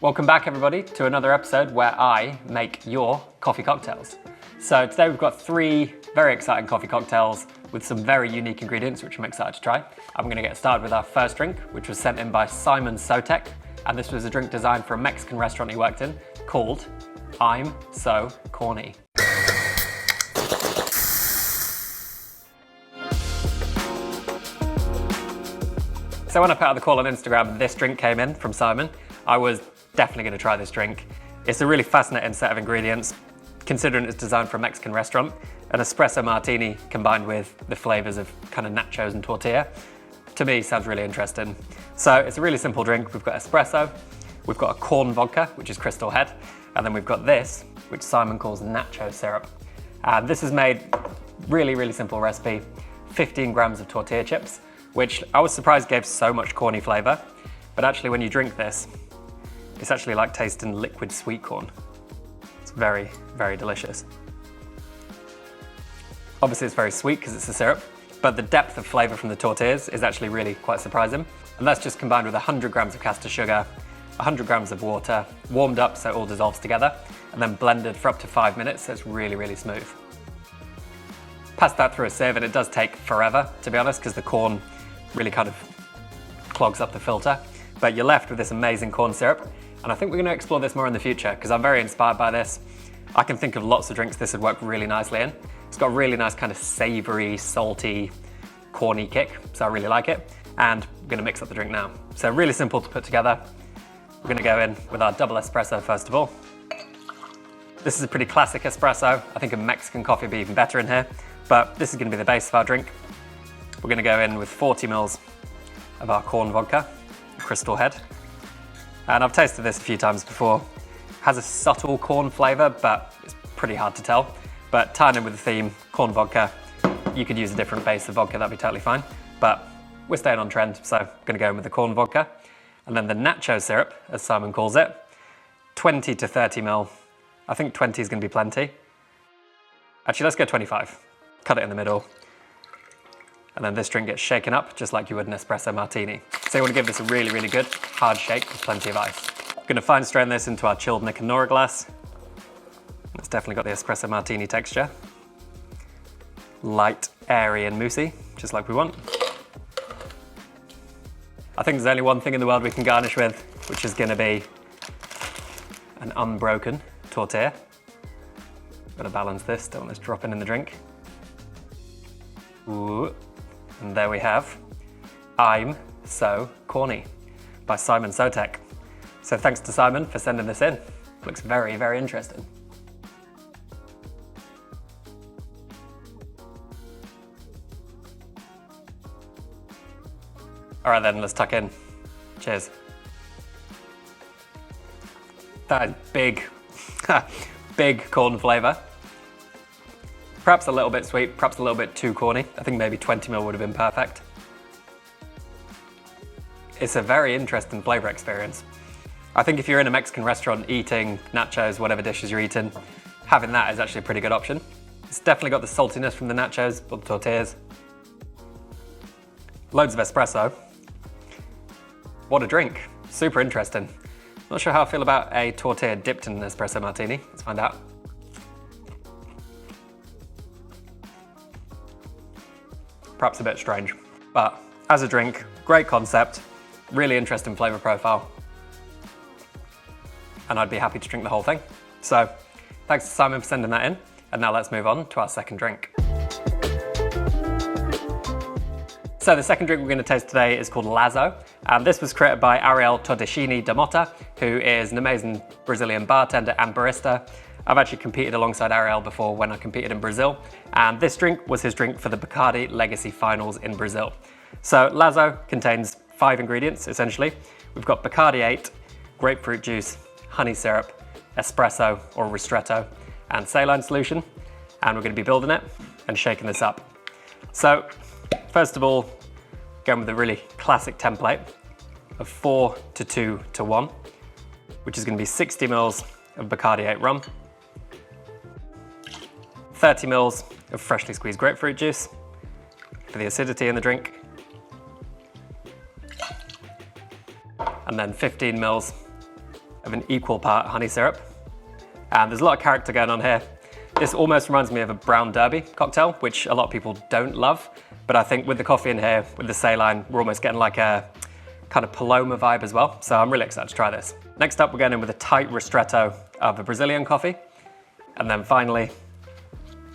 Welcome back everybody to another episode where I make your coffee cocktails. So today we've got 3 very exciting coffee cocktails with some very unique ingredients which I'm excited to try. I'm going to get started with our first drink, which was sent in by Simon Sotek, and this was a drink designed for a Mexican restaurant he worked in called I'm So Corny. So when I put out the call on Instagram and this drink came in from Simon, I was definitely going to try this drink. It's a really fascinating set of ingredients, considering it's designed for a Mexican restaurant. An espresso martini combined with the flavors of kind of nachos and tortilla, to me sounds really interesting. So it's a really simple drink. We've got espresso, we've got a corn vodka, which is Crystal Head, and then we've got this, which Simon calls Nacho syrup. And this is made really simple recipe, 15 grams of tortilla chips, which I was surprised gave so much corny flavor, but actually when you drink this, it's actually like tasting liquid sweet corn. It's very delicious. Obviously it's very sweet because it's a syrup, but the depth of flavor from the tortillas is actually really quite surprising. And that's just combined with 100 grams of caster sugar, 100 grams of water, warmed up so it all dissolves together, and then blended for up to 5 minutes so it's really smooth. Pass that through a sieve and it does take forever, to be honest, because the corn really kind of clogs up the filter. But you're left with this amazing corn syrup. And I think we're going to explore this more in the future because I'm very inspired by this. I can think of lots of drinks this would work really nicely in. It's got a really nice kind of savory, salty, corny kick, so I really like it. And I'm going to mix up the drink now. So really simple to put together. We're going to go in with our double espresso first of all. This is a pretty classic espresso. I think a Mexican coffee would be even better in here, but this is going to be the base of our drink. We're going to go in with 40 mils of our corn vodka, Crystal Head. And I've tasted this a few times before. It has a subtle corn flavor, but it's pretty hard to tell. But tying in with the theme, corn vodka, you could use a different base of vodka, that'd be totally fine. But we're staying on trend, so I'm gonna go in with the corn vodka. And then the nacho syrup, as Simon calls it, 20 to 30 mil. I think 20 is gonna be plenty. Actually, let's go 25. Cut it in the middle. And then this drink gets shaken up just like you would an espresso martini. So you want to give this a really good hard shake with plenty of ice. I'm going to fine strain this into our chilled Nick and Nora glass. It's definitely got the espresso martini texture. Light, airy and moussey, just like we want. I think there's only one thing in the world we can garnish with, which is going to be an unbroken tortilla. Got to balance this, don't want this dropping in the drink. Ooh. And there we have I'm So Corny by Simon Sotek. So thanks to Simon for sending this in. Looks very interesting. All right then, let's tuck in. Cheers. That is big, big corn flavor. Perhaps a little bit sweet, perhaps a little bit too corny. I think maybe 20 ml would have been perfect. It's a very interesting flavor experience. I think if you're in a Mexican restaurant eating nachos, whatever dishes you're eating, having that is actually a pretty good option. It's definitely got the saltiness from the nachos or the tortillas. Loads of espresso. What a drink, super interesting. Not sure how I feel about a tortilla dipped in an espresso martini. Let's find out. Perhaps a bit strange, but as a drink, great concept, really interesting flavor profile, and I'd be happy to drink the whole thing. So thanks to Simon for sending that in, and now let's move on to our second drink. So the second drink we're going to taste today is called Lazo, and this was created by Ariel Todeshini da Mota, who is an amazing Brazilian bartender and barista. I've actually competed alongside Ariel before when I competed in Brazil, and this drink was his drink for the Bacardi Legacy Finals in Brazil. So Lazo contains 5 ingredients, essentially. We've got Bacardi 8, grapefruit juice, honey syrup, espresso or ristretto, and saline solution, and we're going to be building it and shaking this up. So first of all, going with a really classic template of 4 to 2 to 1, which is going to be 60 mils of Bacardi 8 rum, 30 mils of freshly squeezed grapefruit juice for the acidity in the drink, and then 15 mils of an equal part honey syrup. And there's a lot of character going on here. This almost reminds me of a brown derby cocktail, which a lot of people don't love. But I think with the coffee in here, with the saline, we're almost getting like a kind of Paloma vibe as well. So I'm really excited to try this. Next up, we're going in with a tight ristretto of a Brazilian coffee. And then finally,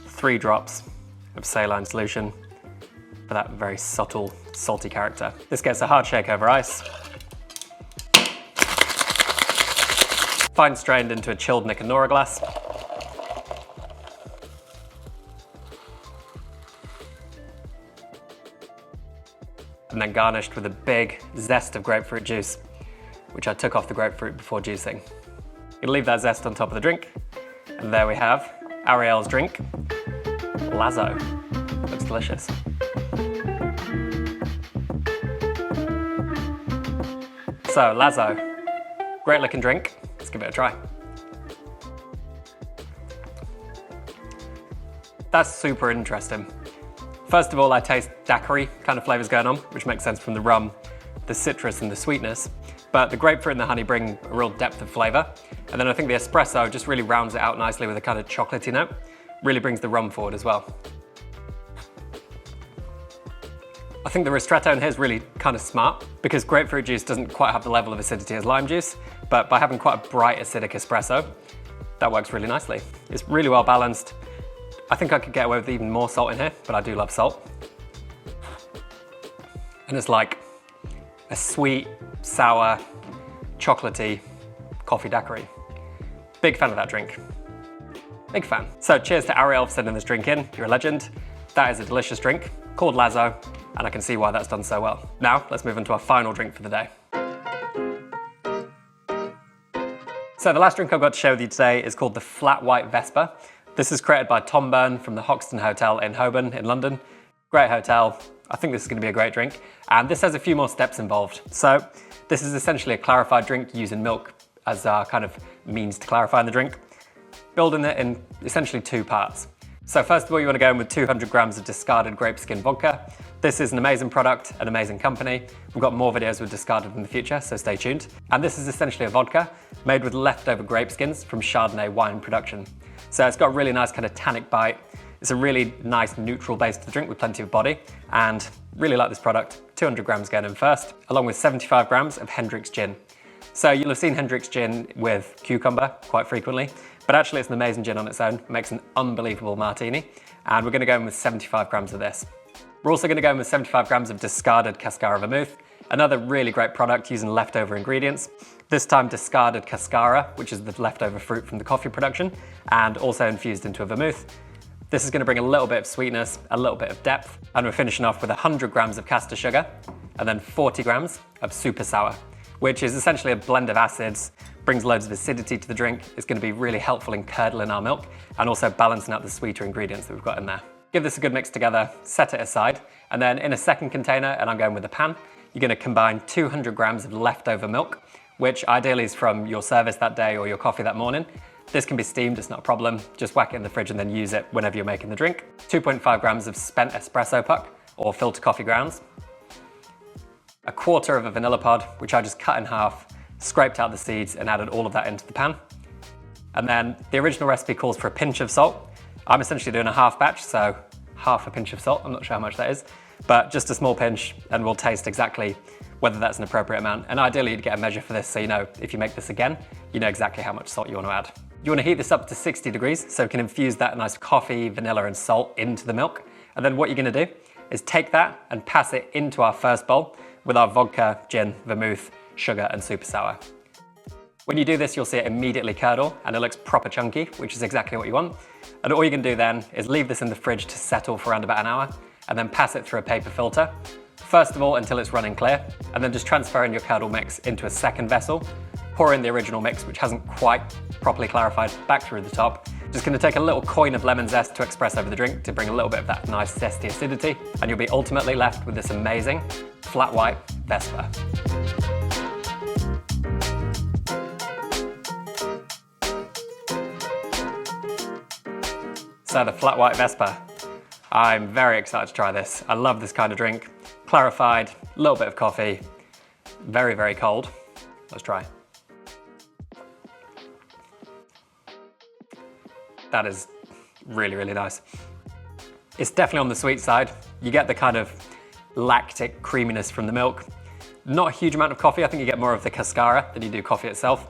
3 drops of saline solution for that very subtle, salty character. This gets a hard shake over ice. Fine strained into a chilled Nick and Nora glass. And then garnished with a big zest of grapefruit juice, which I took off the grapefruit before juicing. You leave that zest on top of the drink, and there we have Ariel's drink, Lazo. Looks delicious. So, Lazo, great looking drink. Let's give it a try. That's super interesting. First of all, I taste daiquiri kind of flavors going on, which makes sense from the rum, the citrus and the sweetness. But the grapefruit and the honey bring a real depth of flavor. And then I think the espresso just really rounds it out nicely with a kind of chocolatey note. Really brings the rum forward as well. I think the ristretto in here is really kind of smart because grapefruit juice doesn't quite have the level of acidity as lime juice, but by having quite a bright acidic espresso, that works really nicely. It's really well balanced. I think I could get away with even more salt in here, but I do love salt. And it's like a sweet, sour, chocolatey coffee daiquiri. Big fan of that drink. Big fan. So cheers to Ariel for sending this drink in. You're a legend. That is a delicious drink called Lazo, and I can see why that's done so well. Now, let's move on to our final drink for the day. So the last drink I've got to share with you today is called the Flat White Vesper. This is created by Tom Byrne from the Hoxton Hotel in Holborn in London. Great hotel. I think this is going to be a great drink. And this has a few more steps involved. So this is essentially a clarified drink using milk as our kind of means to clarifying the drink. Building it in essentially 2 parts. So first of all, you want to go in with 200 grams of discarded grape skin vodka. This is an amazing product, an amazing company. We've got more videos with discarded in the future, so stay tuned. And this is essentially a vodka made with leftover grape skins from Chardonnay wine production. So it's got a really nice kind of tannic bite. It's a really nice neutral base to the drink with plenty of body, and really like this product. 200 grams going in first, along with 75 grams of Hendrick's gin. So you'll have seen Hendrick's gin with cucumber quite frequently, but actually it's an amazing gin on its own. It makes an unbelievable martini, and we're gonna go in with 75 grams of this. We're also gonna go in with 75 grams of discarded Cascara vermouth, another really great product using leftover ingredients. This time discarded Cascara, which is the leftover fruit from the coffee production, and also infused into a vermouth. This is gonna bring a little bit of sweetness, a little bit of depth, and we're finishing off with 100 grams of caster sugar, and then 40 grams of super sour, which is essentially a blend of acids, brings loads of acidity to the drink. It's gonna be really helpful in curdling our milk, and also balancing out the sweeter ingredients that we've got in there. Give this a good mix together, set it aside, and then in a second container, and I'm going with a pan, you're gonna combine 200 grams of leftover milk, which ideally is from your service that day or your coffee that morning. This can be steamed, it's not a problem. Just whack it in the fridge and then use it whenever you're making the drink. 2.5 grams of spent espresso puck or filter coffee grounds. A quarter of a vanilla pod, which I just cut in half, scraped out the seeds and added all of that into the pan. And then the original recipe calls for a pinch of salt. I'm essentially doing a half batch, so half a pinch of salt. I'm not sure how much that is, but just a small pinch, and we'll taste exactly whether that's an appropriate amount. And ideally you'd get a measure for this so you know if you make this again, you know exactly how much salt you want to add. You want to heat this up to 60 degrees so you can infuse that nice coffee, vanilla and salt into the milk. And then what you're going to do is take that and pass it into our first bowl with our vodka, gin, vermouth, sugar and super sour. When you do this, you'll see it immediately curdle and it looks proper chunky, which is exactly what you want. And all you can do then is leave this in the fridge to settle for around about an hour and then pass it through a paper filter. First of all, until it's running clear, and then just transfer in your curdle mix into a second vessel. Pour in the original mix, which hasn't quite properly clarified, back through the top. Just gonna take a little coin of lemon zest to express over the drink to bring a little bit of that nice zesty acidity, and you'll be ultimately left with this amazing flat white Vesper. So the flat white Vesper. I'm very excited to try this. I love this kind of drink. Clarified, a little bit of coffee, very, very cold. Let's try. That is really, really nice. It's definitely on the sweet side. You get the kind of lactic creaminess from the milk. Not a huge amount of coffee. I think you get more of the cascara than you do coffee itself.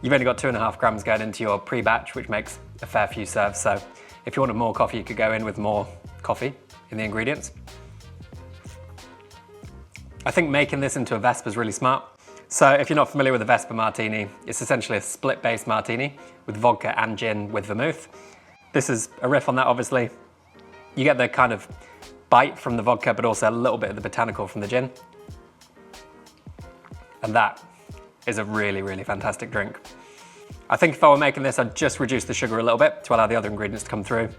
You've only got 2.5 grams going into your pre-batch, which makes a fair few serves. So if you wanted more coffee, you could go in with more coffee in the ingredients. I think making this into a Vesper is really smart. So if you're not familiar with a Vesper martini, it's essentially a split-based martini with vodka and gin with vermouth. This is a riff on that, obviously. You get the kind of bite from the vodka, but also a little bit of the botanical from the gin. And that is a really, really fantastic drink. I think if I were making this, I'd just reduce the sugar a little bit to allow the other ingredients to come through.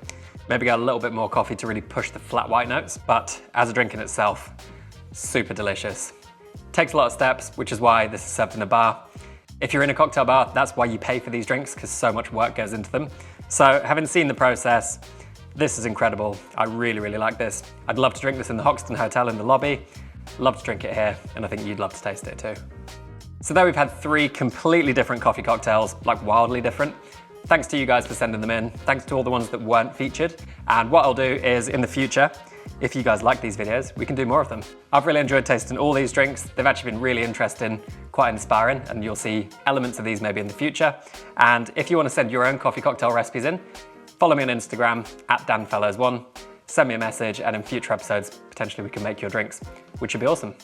Maybe get a little bit more coffee to really push the flat white notes, but as a drink in itself, super delicious. Takes a lot of steps, which is why this is served in a bar. If you're in a cocktail bar, that's why you pay for these drinks, because so much work goes into them. So having seen the process, this is incredible. I really, really like this. I'd love to drink this in the Hoxton Hotel in the lobby. Love to drink it here, and I think you'd love to taste it too. So there we've had 3 completely different coffee cocktails, like wildly different. Thanks to you guys for sending them in. Thanks to all the ones that weren't featured. And what I'll do is in the future, if you guys like these videos, we can do more of them. I've really enjoyed tasting all these drinks. They've actually been really interesting, quite inspiring, and you'll see elements of these maybe in the future. And if you want to send your own coffee cocktail recipes in, follow me on Instagram @DanFellows1. Send me a message, and in future episodes, potentially we can make your drinks, which would be awesome.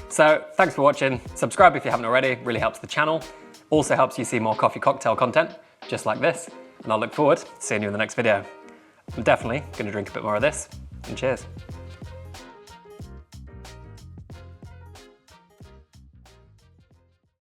So thanks for watching. Subscribe if you haven't already, really helps the channel. Also helps you see more coffee cocktail content, just like this. And I'll look forward to seeing you in the next video. I'm definitely gonna drink a bit more of this, and cheers.